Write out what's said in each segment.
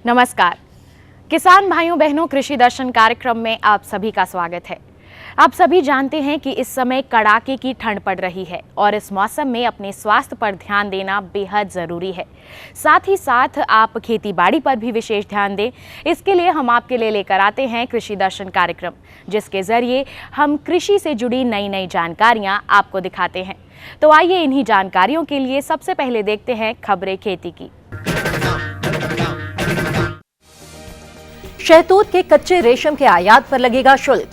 नमस्कार किसान भाइयों बहनों, कृषि दर्शन कार्यक्रम में आप सभी का स्वागत है। आप सभी जानते हैं कि इस समय कड़ाके की ठंड पड़ रही है और इस मौसम में अपने स्वास्थ्य पर ध्यान देना बेहद ज़रूरी है। साथ ही साथ आप खेती बाड़ी पर भी विशेष ध्यान दें। इसके लिए हम आपके लिए लेकर आते हैं कृषि दर्शन कार्यक्रम, जिसके जरिए हम कृषि से जुड़ी नई नई जानकारियां आपको दिखाते हैं। तो आइए इन्हीं जानकारियों के लिए सबसे पहले देखते हैं खबरें खेती की। शहतूत के कच्चे रेशम के आयात पर लगेगा शुल्क।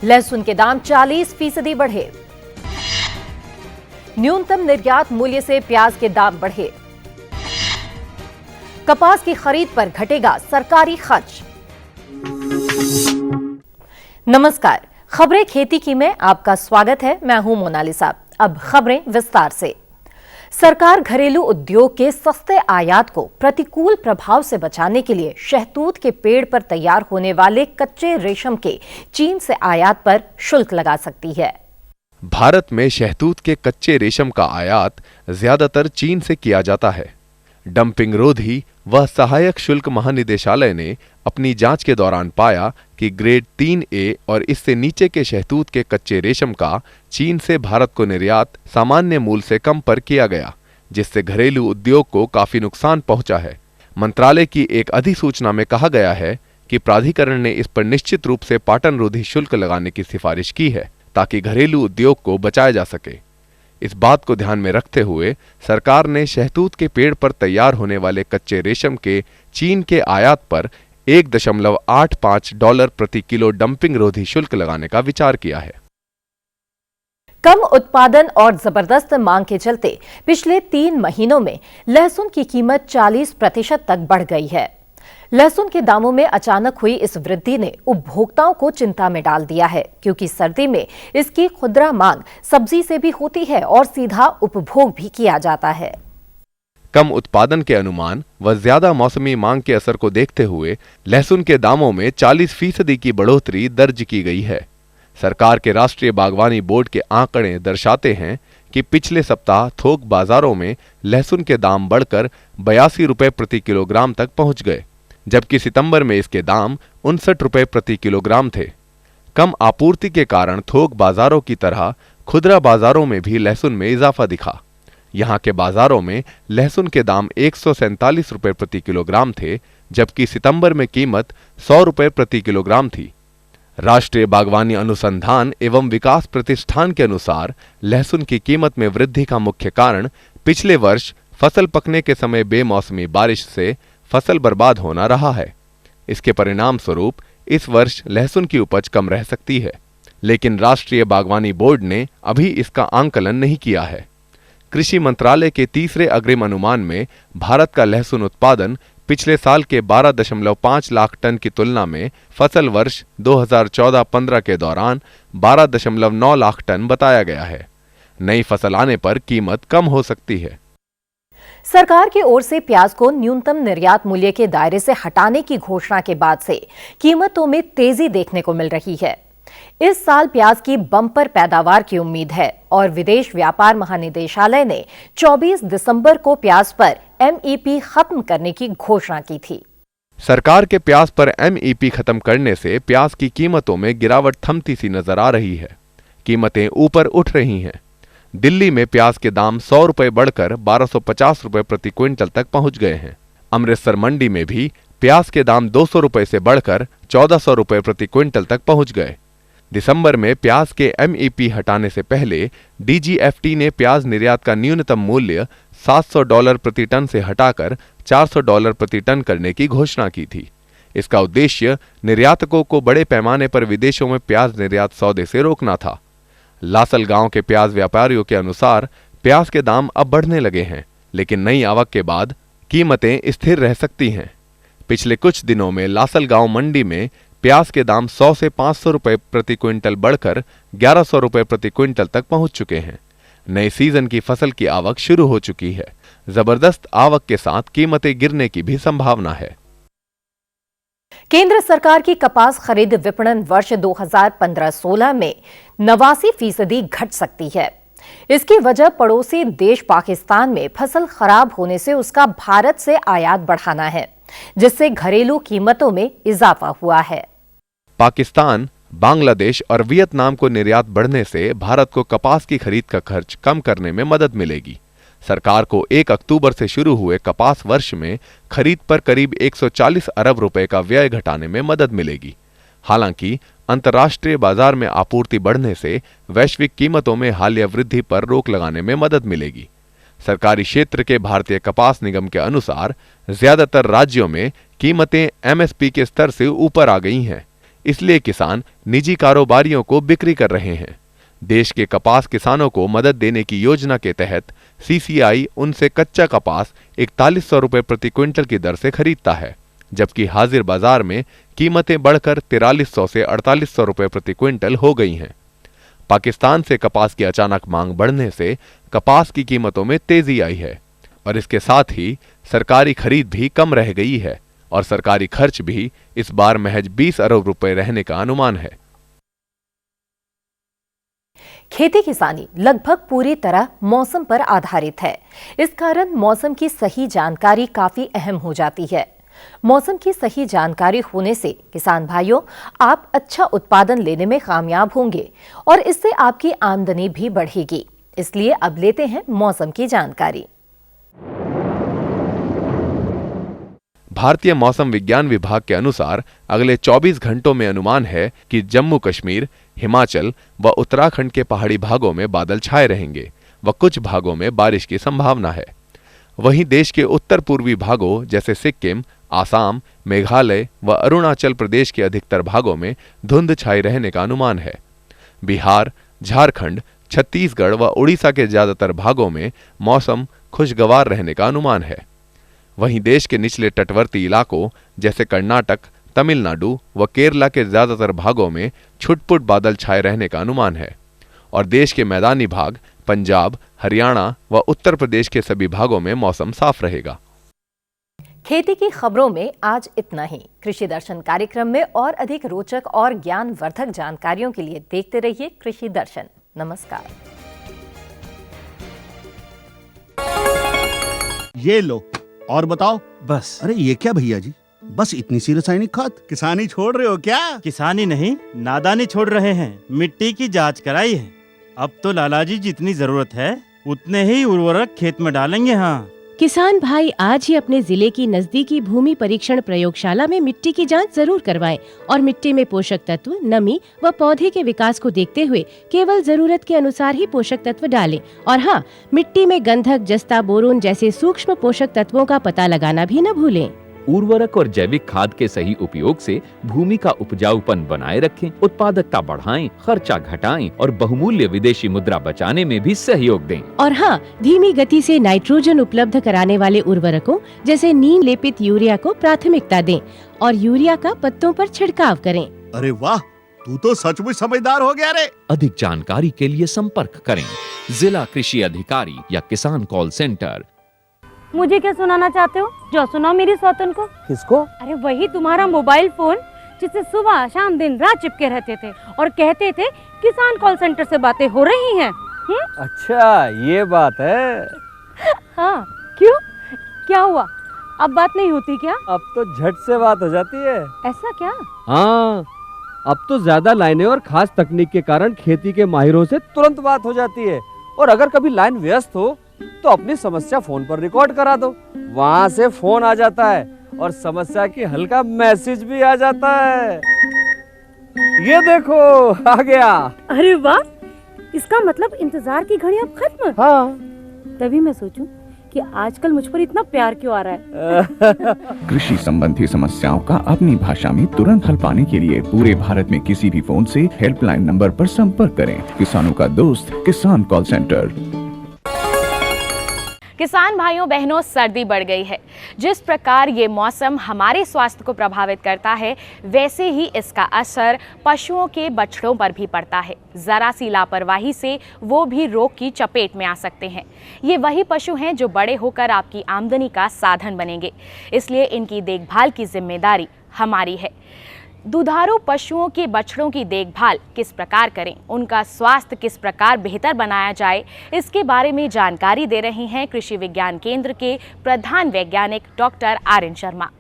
लहसुन के दाम 40% बढ़े। न्यूनतम निर्यात मूल्य से प्याज के दाम बढ़े। कपास की खरीद पर घटेगा सरकारी खर्च। नमस्कार, खबरें खेती की में आपका स्वागत है। मैं हूं मोनालिसा। अब खबरें विस्तार से। सरकार घरेलू उद्योग के सस्ते आयात को प्रतिकूल प्रभाव से बचाने के लिए शहतूत के पेड़ पर तैयार होने वाले कच्चे रेशम के चीन से आयात पर शुल्क लगा सकती है। भारत में शहतूत के कच्चे रेशम का आयात ज्यादातर चीन से किया जाता है। डंपिंग रोधी व सहायक शुल्क महानिदेशालय ने अपनी जांच के दौरान पाया कि ग्रेड 3A और इससे नीचे के शहतूत के कच्चे रेशम का चीन से भारत को निर्यात सामान्य मूल्य से कम पर किया गया, जिससे घरेलू उद्योग को काफी नुकसान पहुंचा है। मंत्रालय की एक अधिसूचना में कहा गया है कि प्राधिकरण ने इस पर निश्चित रूप से पाटन रोधी शुल्क लगाने की सिफारिश की है, ताकि घरेलू उद्योग को बचाया जा सके। इस बात को ध्यान में रखते हुए सरकार ने शहतूत के पेड़ पर तैयार होने वाले कच्चे रेशम के चीन के आयात पर $1.85 प्रति किलो डंपिंग रोधी शुल्क लगाने का विचार किया है। कम उत्पादन और जबरदस्त मांग के चलते पिछले 3 महीनों में लहसुन की कीमत 40% तक बढ़ गई है। लहसुन के दामों में अचानक हुई इस वृद्धि ने उपभोक्ताओं को चिंता में डाल दिया है, क्योंकि सर्दी में इसकी खुदरा मांग सब्जी से भी होती है और सीधा उपभोग भी किया जाता है। कम उत्पादन के अनुमान व ज्यादा मौसमी मांग के असर को देखते हुए लहसुन के दामों में 40% की बढ़ोतरी दर्ज की गई है। सरकार के राष्ट्रीय बागवानी बोर्ड के आंकड़े दर्शाते हैं कि पिछले सप्ताह थोक बाजारों में लहसुन के दाम बढ़कर 82 रुपए प्रति किलोग्राम तक पहुंच गए, जबकि सितंबर में इसके दाम 59 रुपए प्रति किलोग्राम थे। कम आपूर्ति के कारण थोक बाजारों की तरह खुदरा बाजारों में भी लहसुन में इजाफा दिखा। यहां के बाजारों में लहसुन के दाम 147 रुपए प्रति किलोग्राम थे, जबकि सितंबर में कीमत 100 रुपए प्रति किलोग्राम थी। राष्ट्रीय बागवानी अनुसंधान एवं विकास प्रतिष्ठान के अनुसार लहसुन की कीमत में वृद्धि का मुख्य कारण पिछले वर्ष फसल पकने के समय बेमौसमी बारिश से फसल बर्बाद होना रहा है। इसके परिणाम स्वरूप इस वर्ष लहसुन की उपज कम रह सकती है, लेकिन राष्ट्रीय बागवानी बोर्ड ने अभी इसका आंकलन नहीं किया है। कृषि मंत्रालय के तीसरे अग्रिम अनुमान में भारत का लहसुन उत्पादन पिछले साल के 12.5 लाख टन की तुलना में फसल वर्ष 2014-15 के दौरान 12.9 लाख टन बताया गया है। नई फसल आने पर कीमत कम हो सकती है। सरकार की ओर से प्याज को न्यूनतम निर्यात मूल्य के दायरे से हटाने की घोषणा के बाद से कीमतों में तेजी देखने को मिल रही है। इस साल प्याज की बम्पर पैदावार की उम्मीद है और विदेश व्यापार महानिदेशालय ने 24 दिसंबर को प्याज पर MEP खत्म करने की घोषणा की थी। सरकार के प्याज पर MEP खत्म करने से प्याज की कीमतों में गिरावट थमती सी नजर आ रही है। कीमतें ऊपर उठ रही हैं। दिल्ली में प्याज के दाम 100 रुपए बढ़कर 1250 रुपए प्रति क्विंटल तक पहुंच गए हैं। अमृतसर मंडी में भी प्याज के दाम 200 रुपए से बढ़कर 1400 रुपए प्रति क्विंटल तक पहुंच गए। दिसंबर में प्याज के MEP हटाने से पहले DGFT ने प्याज निर्यात का न्यूनतम मूल्य $700 प्रति टन से हटाकर $400 प्रति टन करने की घोषणा की थी। इसका उद्देश्य निर्यातकों को बड़े पैमाने पर विदेशों में प्याज निर्यात सौदे से रोकना था। लासल गांव के प्याज व्यापारियों के अनुसार प्याज के दाम अब बढ़ने लगे हैं, लेकिन नई आवक के बाद कीमतें स्थिर रह सकती हैं। पिछले कुछ दिनों में लासल गांव मंडी में प्याज के दाम 100 से 500 रुपए प्रति क्विंटल बढ़कर 1100 रुपए प्रति क्विंटल तक पहुंच चुके हैं। नए सीजन की फसल की आवक शुरू हो चुकी है। जबरदस्त आवक के साथ कीमतें गिरने की भी संभावना है। केंद्र सरकार की कपास खरीद विपणन वर्ष 2015-16 में 89% घट सकती है। इसकी वजह पड़ोसी देश पाकिस्तान में फसल खराब होने से उसका भारत से आयात बढ़ाना है, जिससे घरेलू कीमतों में इजाफा हुआ है। पाकिस्तान, बांग्लादेश और वियतनाम को निर्यात बढ़ने से भारत को कपास की खरीद का खर्च कम करने में मदद मिलेगी। सरकार को 1 अक्टूबर से शुरू हुए कपास वर्ष में खरीद पर करीब 140 अरब रुपए का व्यय घटाने में मदद मिलेगी। हालांकि अंतर्राष्ट्रीय बाजार में आपूर्ति बढ़ने से वैश्विक कीमतों में हालिया वृद्धि पर रोक लगाने में मदद मिलेगी। सरकारी क्षेत्र के भारतीय कपास निगम के अनुसार ज्यादातर राज्यों में कीमतें एमएसपी के स्तर से ऊपर आ गई हैं, इसलिए किसान निजी कारोबारियों को बिक्री कर रहे हैं। देश के कपास किसानों को मदद देने की योजना के तहत सीसीआई उनसे कच्चा कपास 4100 रुपए प्रति क्विंटल की दर से खरीदता है, जबकि हाजिर बाजार में कीमतें बढ़कर 4300 से 4800 रुपए प्रति क्विंटल हो गई हैं। पाकिस्तान से कपास की अचानक मांग बढ़ने से कपास की कीमतों में तेजी आई है और इसके साथ ही सरकारी खरीद भी कम रह गई है और सरकारी खर्च भी इस बार महज 20 अरब रुपए रहने का अनुमान है। खेती किसानी लगभग पूरी तरह मौसम पर आधारित है। इस कारण मौसम की सही जानकारी काफी अहम हो जाती है। मौसम की सही जानकारी होने से किसान भाइयों, आप अच्छा उत्पादन लेने में कामयाब होंगे और इससे आपकी आमदनी भी बढ़ेगी। इसलिए अब लेते हैं मौसम की जानकारी। भारतीय मौसम विज्ञान विभाग के अनुसार अगले 24 घंटों में अनुमान है कि जम्मू कश्मीर, हिमाचल व उत्तराखंड के पहाड़ी भागों में बादल छाए रहेंगे व कुछ भागों में बारिश की संभावना है। वहीं देश के उत्तर पूर्वी भागों जैसे सिक्किम, आसाम, मेघालय व अरुणाचल प्रदेश के अधिकतर भागों में धुंध छाई रहने का अनुमान है। बिहार, झारखंड, छत्तीसगढ़ व उड़ीसा के ज्यादातर भागों में मौसम खुशगवार रहने का अनुमान है। वहीं देश के निचले तटवर्ती इलाकों जैसे कर्नाटक, तमिलनाडु व केरला के ज्यादातर भागों में छुटपुट बादल छाए रहने का अनुमान है और देश के मैदानी भाग, पंजाब, हरियाणा व उत्तर प्रदेश के सभी भागों में मौसम साफ रहेगा। खेती की खबरों में आज इतना ही। कृषि दर्शन कार्यक्रम में और अधिक रोचक और ज्ञानवर्धक जानकारियों के लिए देखते रहिए कृषि दर्शन। नमस्कार। ये लो और बताओ। बस। अरे ये क्या भैया जी, बस इतनी सी रासायनिक खाद? किसानी छोड़ रहे हो क्या? किसानी नहीं, नादानी छोड़ रहे हैं। मिट्टी की जांच कराई है। अब तो लालाजी जितनी जरूरत है उतने ही उर्वरक खेत में डालेंगे। हाँ, किसान भाई आज ही अपने जिले की नजदीकी भूमि परीक्षण प्रयोगशाला में मिट्टी की जांच जरूर करवाएं और मिट्टी में पोषक तत्व, नमी व पौधे के विकास को देखते हुए केवल जरूरत के अनुसार ही पोषक तत्व डालें। और हाँ, मिट्टी में गंधक, जस्ता, बोरोन जैसे सूक्ष्म पोषक तत्वों का पता लगाना भी न भूलें। उर्वरक और जैविक खाद के सही उपयोग से भूमि का उपजाऊपन बनाए रखें, उत्पादकता बढ़ाएं, खर्चा घटाएं और बहुमूल्य विदेशी मुद्रा बचाने में भी सहयोग दें। और हाँ, धीमी गति से नाइट्रोजन उपलब्ध कराने वाले उर्वरकों जैसे नीम लेपित यूरिया को प्राथमिकता दें और यूरिया का पत्तों पर छिड़काव करें। अरे वाह, तू तो सचमुच समझदार हो गया रे। अधिक जानकारी के लिए संपर्क करें जिला कृषि अधिकारी या किसान कॉल सेंटर। मुझे क्या सुनाना चाहते हो? जो सुनाओ मेरी सौतन को। किसको? अरे वही तुम्हारा मोबाइल फोन जिससे सुबह शाम दिन रात चिपके रहते थे और कहते थे किसान कॉल सेंटर से बातें हो रही हैं। अच्छा, ये बात है। हाँ, क्यों? क्या हुआ? अब बात नहीं होती क्या? अब तो झट से बात हो जाती है। ऐसा क्या? हाँ, अब तो ज्यादा लाइनें और खास तकनीक के कारण खेती के माहिरों से तुरंत बात हो जाती है। और अगर कभी लाइन व्यस्त हो तो अपनी समस्या फोन पर रिकॉर्ड करा दो, वहाँ से फोन आ जाता है और समस्या की हल का मैसेज भी आ जाता है। ये देखो, आ गया। अरे वाह, इसका मतलब इंतजार की घड़ी अब खत्म। हाँ, तभी मैं सोचूं कि आजकल मुझ पर इतना प्यार क्यों आ रहा है। कृषि संबंधी समस्याओं का अपनी भाषा में तुरंत हल पाने के लिए पूरे भारत में किसी भी फोन से हेल्पलाइन नंबर पर संपर्क करें। किसानों का दोस्त किसान कॉल सेंटर। किसान भाइयों बहनों, सर्दी बढ़ गई है। जिस प्रकार ये मौसम हमारे स्वास्थ्य को प्रभावित करता है, वैसे ही इसका असर पशुओं के बछड़ों पर भी पड़ता है। जरा सी लापरवाही से वो भी रोग की चपेट में आ सकते हैं। ये वही पशु हैं जो बड़े होकर आपकी आमदनी का साधन बनेंगे, इसलिए इनकी देखभाल की जिम्मेदारी हमारी है। दुधारू पशुओं के बछड़ों की देखभाल किस प्रकार करें, उनका स्वास्थ्य किस प्रकार बेहतर बनाया जाए, इसके बारे में जानकारी दे रहे हैं कृषि विज्ञान केंद्र के प्रधान वैज्ञानिक डॉक्टर आर्यन शर्मा।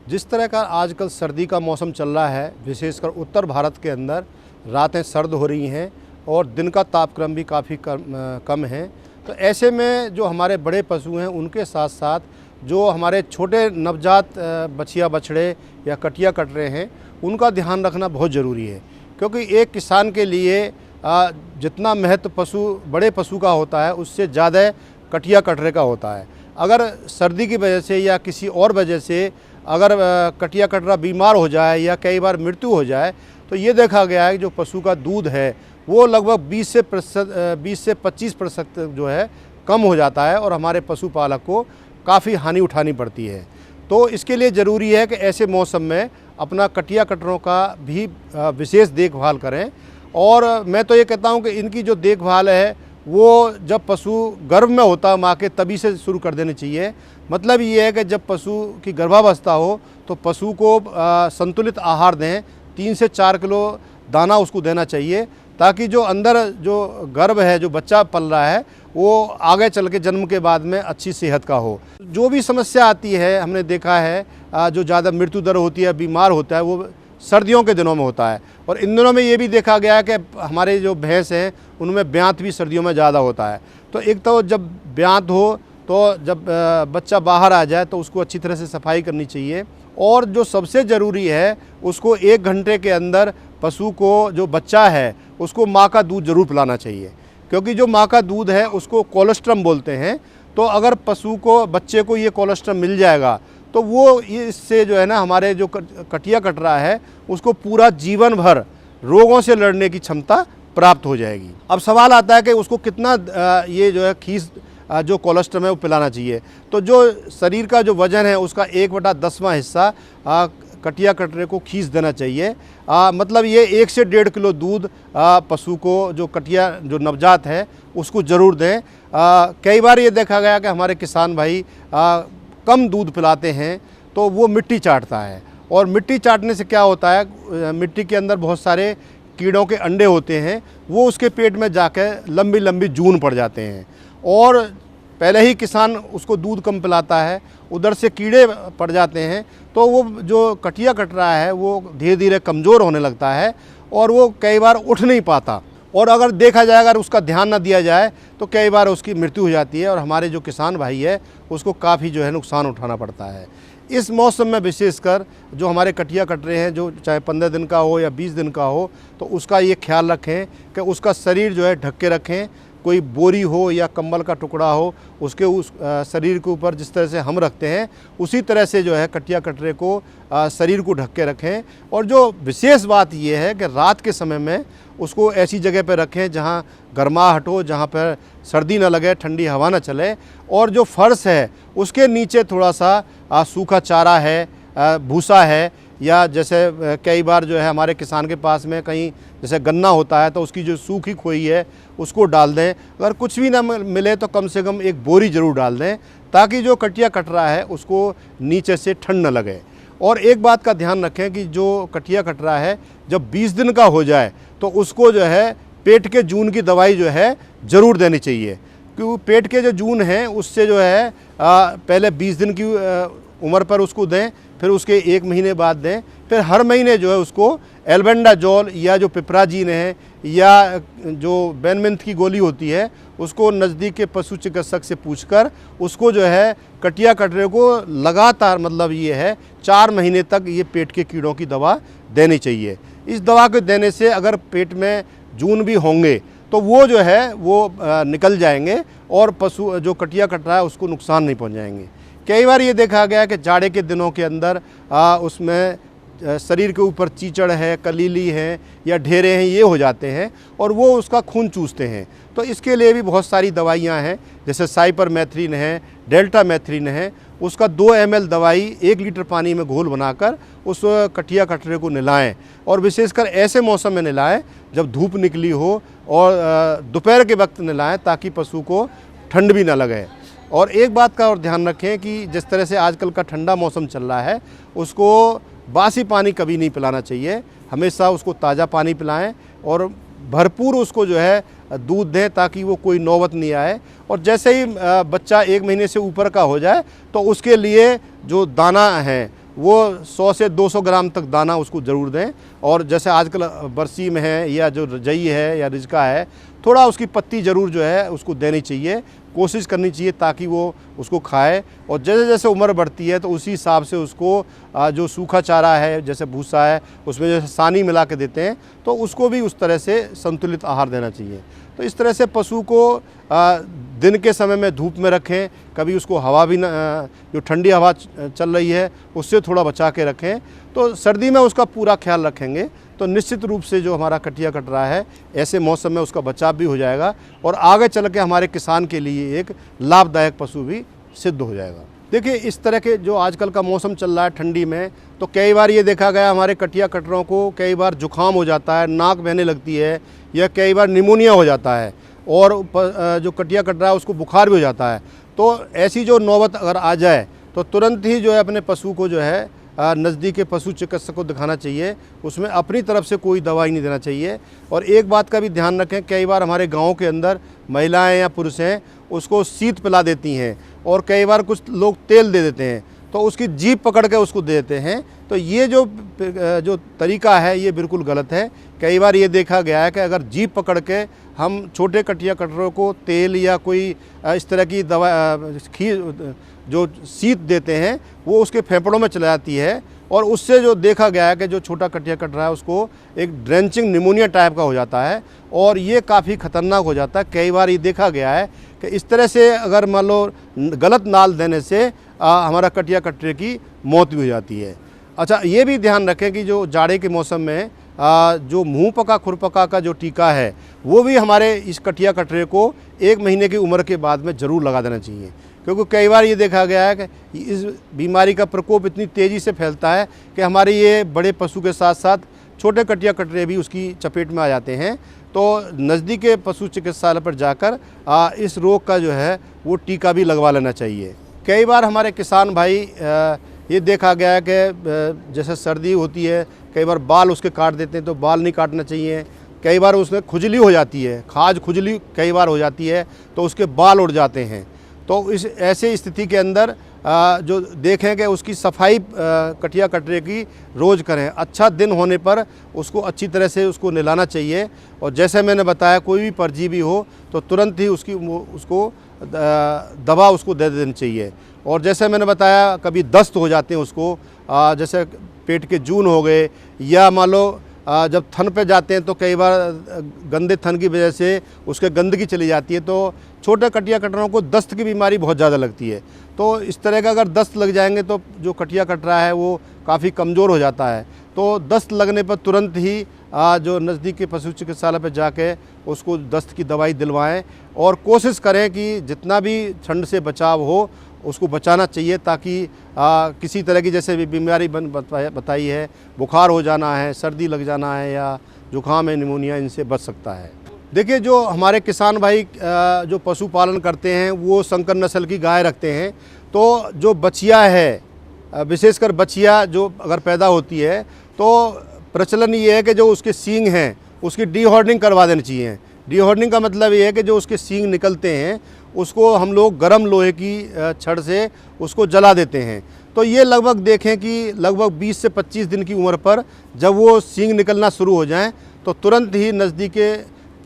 जिस तरह का आजकल सर्दी का मौसम चल रहा है, विशेषकर उत्तर भारत के अंदर रातें सर्द हो रही हैं और दिन का तापक्रम भी काफ़ी कम है, तो ऐसे में जो हमारे बड़े पशु हैं उनके साथ साथ जो हमारे छोटे नवजात बछिया बछड़े या कटिया कटरे हैं उनका ध्यान रखना बहुत ज़रूरी है, क्योंकि एक किसान के लिए जितना महत्व बड़े पशु का होता है उससे ज़्यादा कटिया कटरे का होता है। अगर सर्दी की वजह से या किसी और वजह से अगर कटिया कटरा बीमार हो जाए या कई बार मृत्यु हो जाए तो ये देखा गया है कि जो पशु का दूध है वो लगभग 20 से 25% जो है कम हो जाता है और हमारे पशुपालक को काफ़ी हानि उठानी पड़ती है। तो इसके लिए ज़रूरी है कि ऐसे मौसम में अपना कटिया कटरों का भी विशेष देखभाल करें। और मैं तो ये कहता हूँ कि इनकी जो देखभाल है वो जब पशु गर्भ में होता है माँ के तभी से शुरू कर देनी चाहिए। मतलब ये है कि जब पशु की गर्भावस्था हो तो पशु को संतुलित आहार दें, 3 से 4 किलो दाना उसको देना चाहिए, ताकि जो अंदर जो गर्भ है, जो बच्चा पल रहा है, वो आगे चल के जन्म के बाद में अच्छी सेहत का हो। जो भी समस्या आती है हमने देखा है जो ज़्यादा मृत्यु दर होती है, बीमार होता है, वो सर्दियों के दिनों में होता है। और इन दिनों में ये भी देखा गया है कि हमारे जो भैंस हैं उनमें ब्यांत भी सर्दियों में ज़्यादा होता है। तो एक तो जब ब्यांत हो तो जब बच्चा बाहर आ जाए तो उसको अच्छी तरह से सफाई करनी चाहिए। और जो सबसे ज़रूरी है उसको 1 घंटे के अंदर पशु को जो बच्चा है उसको माँ का दूध ज़रूर पिलाना चाहिए, क्योंकि जो माँ का दूध है उसको कोलेस्ट्रम बोलते हैं। तो अगर पशु को बच्चे को ये कोलेस्ट्रम मिल जाएगा तो वो इससे जो है ना हमारे जो कटिया कट रहा है उसको पूरा जीवन भर रोगों से लड़ने की क्षमता प्राप्त हो जाएगी। अब सवाल आता है कि उसको कितना ये जो है खीस जो कोलेस्ट्रम है वो पिलाना चाहिए। तो जो शरीर का जो वज़न है उसका 1/10वां हिस्सा कटिया कटरे को खींच देना चाहिए। मतलब ये 1 से 1.5 किलो दूध पशु को जो कटिया जो नवजात है उसको ज़रूर दें। कई बार ये देखा गया कि हमारे किसान भाई कम दूध पिलाते हैं तो वो मिट्टी चाटता है, और मिट्टी चाटने से क्या होता है, मिट्टी के अंदर बहुत सारे कीड़ों के अंडे होते हैं, वो उसके पेट में जाकर लंबी लंबी जून पड़ जाते हैं और पहले ही किसान उसको दूध कम पिलाता है, उधर से कीड़े पड़ जाते हैं, तो वो जो कटिया कट रहा है वो धीरे धीरे कमज़ोर होने लगता है और वो कई बार उठ नहीं पाता। और अगर देखा जाए, अगर उसका ध्यान न दिया जाए तो कई बार उसकी मृत्यु हो जाती है और हमारे जो किसान भाई है उसको काफ़ी जो है नुकसान उठाना पड़ता है। इस मौसम में विशेषकर जो हमारे कटिया कट रहे हैं, जो चाहे 15 दिन का हो या 20 दिन का हो, तो उसका ये ख्याल रखें कि उसका शरीर जो है ढक के रखें। कोई बोरी हो या कंबल का टुकड़ा हो उसके उस शरीर के ऊपर जिस तरह से हम रखते हैं उसी तरह से जो है कटिया कटरे को शरीर को ढक के रखें। और जो विशेष बात ये है कि रात के समय में उसको ऐसी जगह पर रखें जहाँ गर्माहट हो, जहाँ पर सर्दी ना लगे, ठंडी हवा ना चले। और जो फर्श है उसके नीचे थोड़ा सा सूखा चारा है, भूसा है, या जैसे कई बार जो है हमारे किसान के पास में कहीं जैसे गन्ना होता है तो उसकी जो सूखी खोई है उसको डाल दें। अगर कुछ भी ना मिले तो कम से कम एक बोरी ज़रूर डाल दें, ताकि जो कटिया कट रहा है उसको नीचे से ठंड न लगे। और एक बात का ध्यान रखें कि जो कटिया कट रहा है जब 20 दिन का हो जाए तो उसको जो है पेट के जून की दवाई जो है ज़रूर देनी चाहिए, क्योंकि पेट के जो जून हैं उससे जो है पहले 20 दिन की उम्र पर उसको दें, फिर उसके 1 महीने बाद दें, फिर हर महीने जो है उसको एल्बेंडाजोल या जो पिपराजीन है या जो बेनमिंथ की गोली होती है उसको नज़दीक के पशु चिकित्सक से पूछकर उसको जो है कटिया कटरे को लगातार, मतलब ये है 4 महीने तक ये पेट के कीड़ों की दवा देनी चाहिए। इस दवा को देने से अगर पेट में जून भी होंगे तो वो जो है वो निकल जाएंगे और पशु जो कटिया कट रहा है उसको नुकसान नहीं पहुँचाएंगे। कई बार ये देखा गया कि जाड़े के दिनों के अंदर उसमें शरीर के ऊपर चीचड़ है, कलीली है या ढेरे हैं, ये हो जाते हैं और वो उसका खून चूसते हैं। तो इसके लिए भी बहुत सारी दवाइयाँ हैं, जैसे साइपरमेथ्रिन है, डेल्टामेथ्रिन है। उसका 2 ml दवाई 1 लीटर पानी में घोल बनाकर उस कटिया कटरे को नहलाएं, और विशेषकर ऐसे मौसम में नहलाएं जब धूप निकली हो और दोपहर के वक्त नहलाएं, ताकि पशु को ठंड भी ना लगे। और एक बात का और ध्यान रखें कि जिस तरह से आजकल का ठंडा मौसम चल रहा है, उसको बासी पानी कभी नहीं पिलाना चाहिए, हमेशा उसको ताज़ा पानी पिलाएं और भरपूर उसको जो है दूध दें ताकि वो कोई नौबत नहीं आए। और जैसे ही बच्चा 1 महीने से ऊपर का हो जाए तो उसके लिए जो दाना है वो 100 से 200 ग्राम तक दाना उसको ज़रूर दें। और जैसे आजकल बरसी में है या जो रजई है या रिजका है, थोड़ा उसकी पत्ती ज़रूर जो है उसको देनी चाहिए, कोशिश करनी चाहिए ताकि वो उसको खाए। और जैसे जैसे उम्र बढ़ती है तो उसी हिसाब से उसको जो सूखा चारा है जैसे भूसा है उसमें जैसे सानी मिला के देते हैं तो उसको भी उस तरह से संतुलित आहार देना चाहिए। तो इस तरह से पशु को दिन के समय में धूप में रखें, कभी उसको हवा भी जो ठंडी हवा चल रही है उससे थोड़ा बचा के रखें। तो सर्दी में उसका पूरा ख्याल रखेंगे तो निश्चित रूप से जो हमारा कटिया कट रहा है ऐसे मौसम में उसका बचाव भी हो जाएगा और आगे चल के हमारे किसान के लिए एक लाभदायक पशु भी सिद्ध हो जाएगा। देखिए, इस तरह के जो आजकल का मौसम चल रहा है ठंडी में, तो कई बार ये देखा गया हमारे कटिया कटरों को कई बार जुकाम हो जाता है, नाक बहने लगती है या कई बार निमोनिया हो जाता है और जो कटिया कट रहा है उसको बुखार भी हो जाता है। तो ऐसी जो नौबत अगर आ जाए तो तुरंत ही जो है अपने पशु को जो है नज़दीक के पशु चिकित्सक को दिखाना चाहिए, उसमें अपनी तरफ से कोई दवाई नहीं देना चाहिए। और एक बात का भी ध्यान रखें, कई बार हमारे गाँव के अंदर महिलाएं या पुरुष हैं उसको शीत पिला देती हैं और कई बार कुछ लोग तेल दे देते हैं तो उसकी जीभ पकड़ के उसको दे देते हैं। तो ये जो तरीका है ये बिल्कुल गलत है। कई बार ये देखा गया है कि अगर जीभ पकड़ के हम छोटे कटिया कटरों को तेल या कोई इस तरह की दवा जो शीत देते हैं वो उसके फेफड़ों में चला जाती है और उससे जो देखा गया है कि जो छोटा कटिया कट रहा है उसको एक ड्रेंचिंग निमोनिया टाइप का हो जाता है और ये काफ़ी ख़तरनाक हो जाता है। कई बार ये देखा गया है कि इस तरह से अगर मान लो गलत नाल देने से हमारा कटिया कटरे की मौत भी हो जाती है। अच्छा, ये भी ध्यान रखें कि जो जाड़े के मौसम में जो मुँह पका खुरपका का जो टीका है वो भी हमारे इस कटिया कटरे को 1 महीने की उम्र के बाद में ज़रूर लगा देना चाहिए, क्योंकि कई बार ये देखा गया है कि इस बीमारी का प्रकोप इतनी तेज़ी से फैलता है कि हमारे ये बड़े पशु के साथ साथ छोटे कटिया कटरे भी उसकी चपेट में आ जाते हैं। तो नज़दीक के पशु चिकित्सालय पर जाकर इस रोग का जो है वो टीका भी लगवा लेना चाहिए। कई बार हमारे किसान भाई ये देखा गया है कि जैसे सर्दी होती है कई बार बाल उसके काट देते हैं, तो बाल नहीं काटना चाहिए। कई बार उसमें खुजली हो जाती है, खाज खुजली कई बार हो जाती है तो उसके बाल उड़ जाते हैं। तो इस ऐसे स्थिति के अंदर जो देखें कि उसकी सफाई कटिया कटरे की रोज़ करें। अच्छा दिन होने पर उसको अच्छी तरह से उसको नहलाना चाहिए और जैसे मैंने बताया कोई भी परजीवी हो तो तुरंत ही उसको दवा उसको दे देनी चाहिए। और जैसे मैंने बताया कभी दस्त हो जाते हैं उसको, जैसे पेट के जून हो गए या मान लो जब थन पे जाते हैं तो कई बार गंदे थन की वजह से उसके गंदगी चली जाती है, तो छोटे कटिया कटरों को दस्त की बीमारी बहुत ज़्यादा लगती है। तो इस तरह का अगर दस्त लग जाएंगे तो जो कटिया कट रहा है वो काफ़ी कमज़ोर हो जाता है। तो दस्त लगने पर तुरंत ही जो नज़दीक के पशु चिकित्सालय पर जाके उसको दस्त की दवाई दिलवाएं और कोशिश करें कि जितना भी ठंड से बचाव हो उसको बचाना चाहिए, ताकि किसी तरह की जैसे भी बीमारी बताई है, बुखार हो जाना है, सर्दी लग जाना है या जुकाम है, निमोनिया, इनसे बच सकता है। देखिए, जो हमारे किसान भाई जो पशुपालन करते हैं वो संकर नस्ल की गाय रखते हैं, तो जो बछिया है, विशेषकर बछिया जो अगर पैदा होती है तो प्रचलन ये है कि जो उसके सींग हैं उसकी डीहॉर्निंग करवा देनी चाहिए। डीहॉर्निंग का मतलब ये है कि जो उसके सींग निकलते हैं उसको हम लोग गर्म लोहे की छड़ से उसको जला देते हैं। तो ये लगभग देखें कि लगभग 20 से 25 दिन की उम्र पर जब वो सींग निकलना शुरू हो जाएं तो तुरंत ही नज़दीक के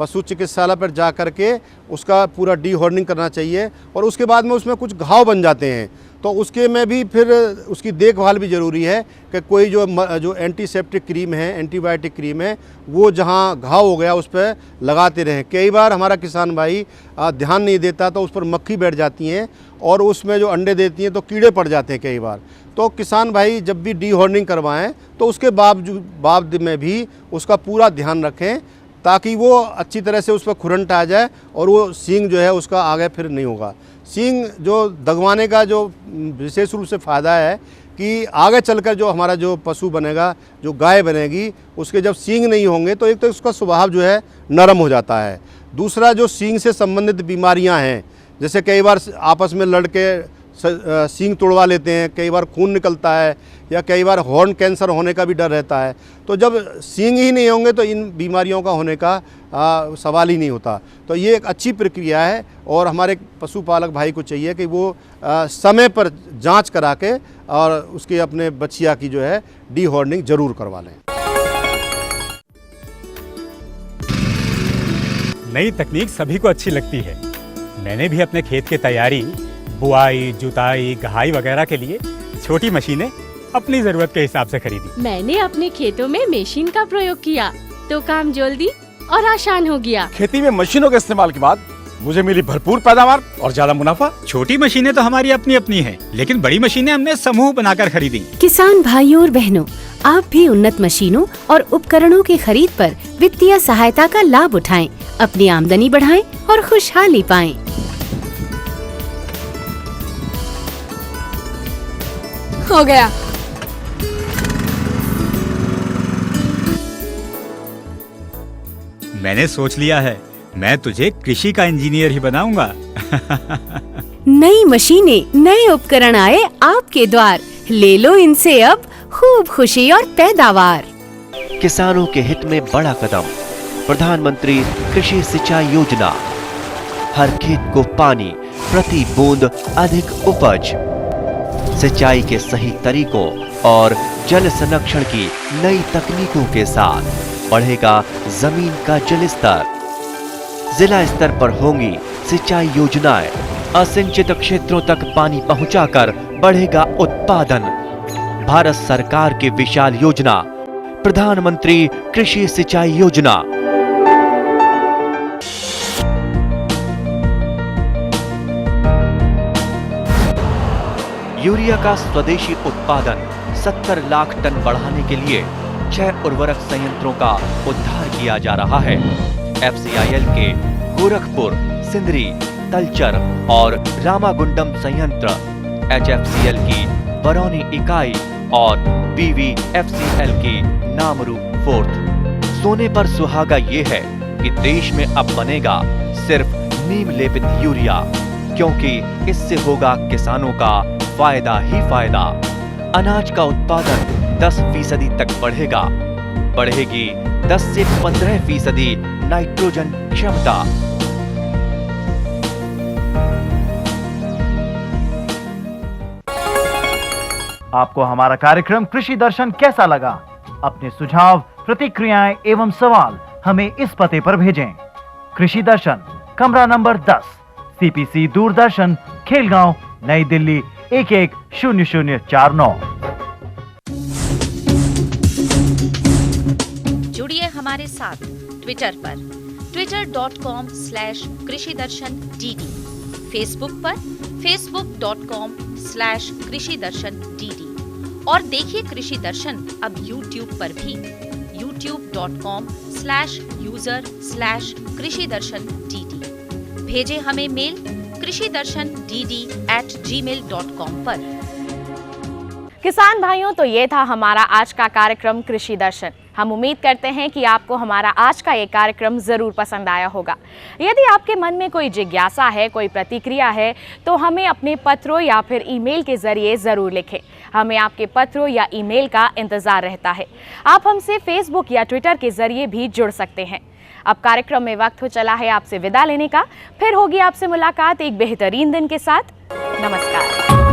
पशु चिकित्सालय पर जा कर के उसका पूरा डीहॉर्निंग करना चाहिए। और उसके बाद में उसमें कुछ घाव बन जाते हैं तो उसके में भी फिर उसकी देखभाल भी ज़रूरी है कि कोई जो एंटीसेप्टिक क्रीम है, एंटीबायोटिक क्रीम है, वो जहाँ घाव हो गया उस पर लगाते रहें। कई बार हमारा किसान भाई ध्यान नहीं देता तो उस पर मक्खी बैठ जाती हैं और उसमें जो अंडे देती हैं तो कीड़े पड़ जाते हैं कई बार। तो किसान भाई जब भी डीहॉर्निंग करवाएं तो उसके बाद में भी उसका पूरा ध्यान रखें ताकि वो अच्छी तरह से उस पर खुरंट आ जाए और वो सींग जो है उसका आगे फिर नहीं होगा। सींग जो दगवाने का जो विशेष रूप से फ़ायदा है कि आगे चलकर जो हमारा जो पशु बनेगा, जो गाय बनेगी, उसके जब सींग नहीं होंगे तो एक तो उसका स्वभाव जो है नरम हो जाता है। दूसरा, जो सींग से संबंधित बीमारियां हैं जैसे कई बार आपस में लड़के सींग तोड़वा लेते हैं, कई बार खून निकलता है या कई बार हॉर्न कैंसर होने का भी डर रहता है। तो जब सींग ही नहीं होंगे तो इन बीमारियों का होने का सवाल ही नहीं होता। तो ये एक अच्छी प्रक्रिया है और हमारे पशुपालक भाई को चाहिए कि वो समय पर जांच करा के और उसके अपने बछिया की जो है डीहॉर्निंग जरूर करवा लें। नई तकनीक सभी को अच्छी लगती है। मैंने भी अपने खेत की तैयारी, बुआई, जुताई, गहाई वगैरह के लिए छोटी मशीनें अपनी जरूरत के हिसाब से खरीदी। मैंने अपने खेतों में मशीन का प्रयोग किया तो काम जल्दी और आसान हो गया। खेती में मशीनों के इस्तेमाल के बाद मुझे मिली भरपूर पैदावार और ज्यादा मुनाफा। छोटी मशीनें तो हमारी अपनी अपनी हैं, लेकिन बड़ी मशीनें हमने समूह बनाकर खरीदी। किसान भाइयों और बहनों, आप भी उन्नत मशीनों और उपकरणों की खरीद पर वित्तीय सहायता का लाभ उठाएं, अपनी आमदनी बढ़ाएं और खुशहाली पाएं। हो गया। मैंने सोच लिया है, मैं तुझे कृषि का इंजीनियर ही बनाऊंगा। नई मशीनें, नए उपकरण आए आपके द्वार, ले लो इनसे अब खूब खुशी और पैदावार। किसानों के हित में बड़ा कदम, प्रधानमंत्री कृषि सिंचाई योजना। हर खेत को पानी, प्रति बूंद अधिक उपज। सिंचाई के सही तरीकों और जल संरक्षण की नई तकनीकों के साथ बढ़ेगा जमीन का जल स्तर। जिला स्तर पर होंगी सिंचाई योजनाएं, असिंचित क्षेत्रों तक पानी पहुंचाकर बढ़ेगा उत्पादन। भारत सरकार की विशाल योजना, प्रधानमंत्री कृषि सिंचाई योजना। यूरिया का स्वदेशी उत्पादन 70 लाख टन बढ़ाने के लिए 6 उर्वरक संयंत्रों का उद्धार किया जा रहा है। FCIL के गोरखपुर, सिंदरी, तलचर और रामागुंडम संयंत्र, HFCL की बरौनी इकाई और PVFCL की नामरू फोर्थ। सोने पर सुहागा ये है कि देश में अब बनेगा सिर्फ नीम लेपित यूरिया, क्योंकि इससे होगा किसानों का फायदा ही फायदा। अनाज का उत्पादन 10% तक बढ़ेगा। बढ़ेगी 10 से 15% नाइट्रोजन क्षमता। आपको हमारा कार्यक्रम कृषि दर्शन कैसा लगा? अपने सुझाव, प्रतिक्रियाएं एवं सवाल हमें इस पते पर भेजें। कृषि दर्शन, कमरा नंबर 10, CPC दूरदर्शन, खेलगांव, नई दिल्ली 110049। जुड़िए हमारे साथ ट्विटर पर twitter.com/कृषिदर्शन-dd, फेसबुक पर facebook.com/कृषिदर्शन-dd और देखिए कृषि दर्शन अब YouTube पर भी youtube.com/user/कृषिदर्शन-dd। भेजें हमें मेल कृषिदर्शन-dd@gmail.com पर। किसान भाइयों, तो ये था हमारा आज का कार्यक्रम कृषि दर्शन। हम उम्मीद करते हैं कि आपको हमारा आज का ये कार्यक्रम ज़रूर पसंद आया होगा। यदि आपके मन में कोई जिज्ञासा है, कोई प्रतिक्रिया है, तो हमें अपने पत्रों या फिर ईमेल के ज़रिए ज़रूर लिखें। हमें आपके पत्रों या ईमेल का इंतज़ार रहता है। आप हमसे फेसबुक या ट्विटर के ज़रिए भी जुड़ सकते हैं। अब कार्यक्रम में वक्त हो चला है आपसे विदा लेने का। फिर होगी आपसे मुलाकात एक बेहतरीन दिन के साथ। नमस्कार।